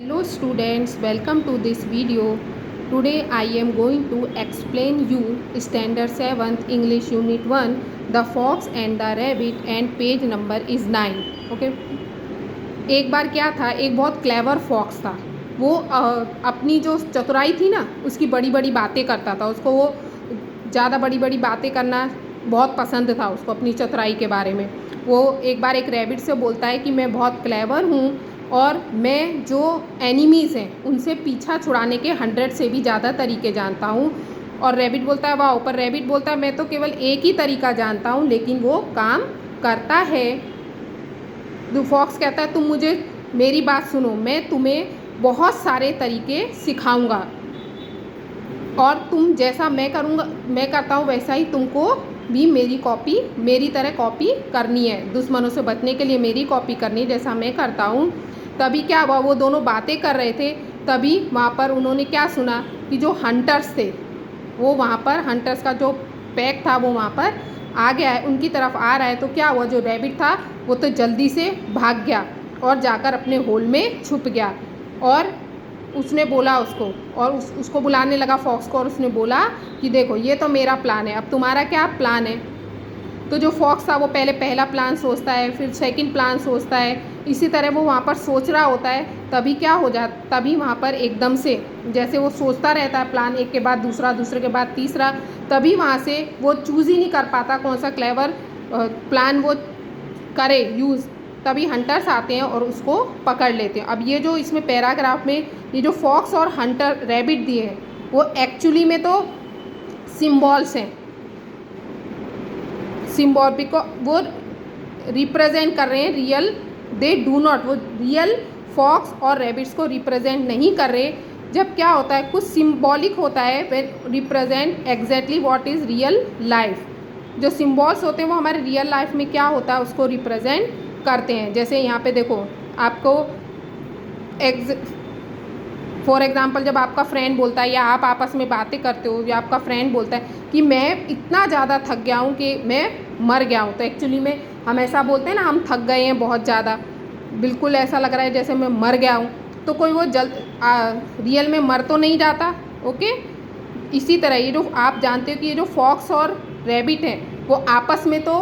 Hello students, welcome to this video. Today I am going to explain you Standard 7th English Unit 1, The Fox and the Rabbit, and page number is 9. Okay. एक बार क्या था, एक बहुत clever fox था। वो अपनी जो चतुराई थी ना, उसकी बड़ी बड़ी बातें करता था। उसको वो ज़्यादा बड़ी बड़ी बातें करना बहुत पसंद था उसको, अपनी चतुराई के बारे में। वो एक बार एक रैबिट से बोलता है कि मैं बहुत क्लेवर हूँ और मैं जो एनिमीज़ हैं उनसे पीछा छुड़ाने के 100 से भी ज़्यादा तरीके जानता हूँ। और रैबिट बोलता है वाह, पर रैबिट बोलता है मैं तो केवल एक ही तरीका जानता हूँ, लेकिन वो काम करता है। फॉक्स कहता है तुम मुझे मेरी बात सुनो, मैं तुम्हें बहुत सारे तरीके सिखाऊंगा और तुम जैसा मैं करता हूँ वैसा ही तुमको भी मेरी तरह कॉपी करनी है। दुश्मनों से बचने के लिए मेरी कॉपी करनी है जैसा मैं करता हूँ। तभी क्या हुआ, वो दोनों बातें कर रहे थे, तभी वहाँ पर उन्होंने क्या सुना कि जो हंटर्स थे वो वहाँ पर, हंटर्स का जो पैक था वो वहाँ पर आ गया है, उनकी तरफ आ रहा है। तो क्या हुआ, जो रैबिट था वो तो जल्दी से भाग गया और जाकर अपने होल में छुप गया। और उसने बोला उसको, और उसको बुलाने लगा फॉक्स को, और उसने बोला कि देखो ये तो मेरा प्लान है, अब तुम्हारा क्या प्लान है। तो जो फॉक्स था वो पहले पहला प्लान सोचता है, फिर सेकंड प्लान सोचता है, इसी तरह वो वहाँ पर सोच रहा होता है। तभी क्या हो जाता, तभी वहाँ पर एकदम से जैसे वो सोचता रहता है प्लान, एक के बाद दूसरा, दूसरे के बाद तीसरा, तभी वहाँ से वो चूज़ ही नहीं कर पाता कौन सा क्लेवर प्लान वो करे यूज़। तभी हंटर्स आते हैं और उसको पकड़ लेते हैं। अब ये जो इसमें पैराग्राफ में ये जो फॉक्स और हंटर रैबिट दिए हैं वो एक्चुअली में तो सिम्बॉल्स हैं। सिम्बॉल वो रिप्रेजेंट कर रहे हैं रियल, दे डू नॉट, वो रियल फॉक्स और रैबिट्स को रिप्रेजेंट नहीं कर रहे। जब क्या होता है, कुछ सिम्बॉलिक होता है when represent exactly what is real life. जो सिम्बॉल्स होते हैं वो हमारे रियल लाइफ में क्या होता है उसको रिप्रेजेंट करते हैं। जैसे यहाँ पे देखो, आपको फॉर एग्ज़ाम्पल जब आपका फ्रेंड बोलता है या आप आपस में बातें करते हो, या आपका फ्रेंड बोलता है कि मैं इतना ज़्यादा थक गया हूँ कि मैं मर गया हूँ, तो एक्चुअली में हम ऐसा बोलते हैं ना, हम थक गए हैं बहुत ज़्यादा, बिल्कुल ऐसा लग रहा है जैसे मैं मर गया हूँ। तो कोई वो रियल में मर तो नहीं जाता। ओके, इसी तरह ये जो आप जानते हो कि ये जो फॉक्स और रैबिट हैं वो आपस में तो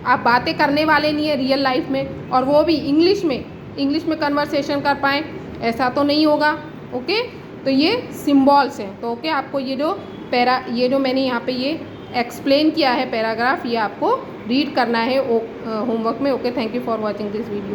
आप बातें करने वाले नहीं है रियल लाइफ में, और वो भी इंग्लिश में कन्वर्सेशन कर पाएँ, ऐसा तो नहीं होगा। ओके, तो ये सिम्बॉल्स हैं। तो ओके, आपको ये जो मैंने यहाँ पे ये एक्सप्लेन किया है पैराग्राफ, ये आपको रीड करना है होमवर्क में। Okay, thank you for watching this video.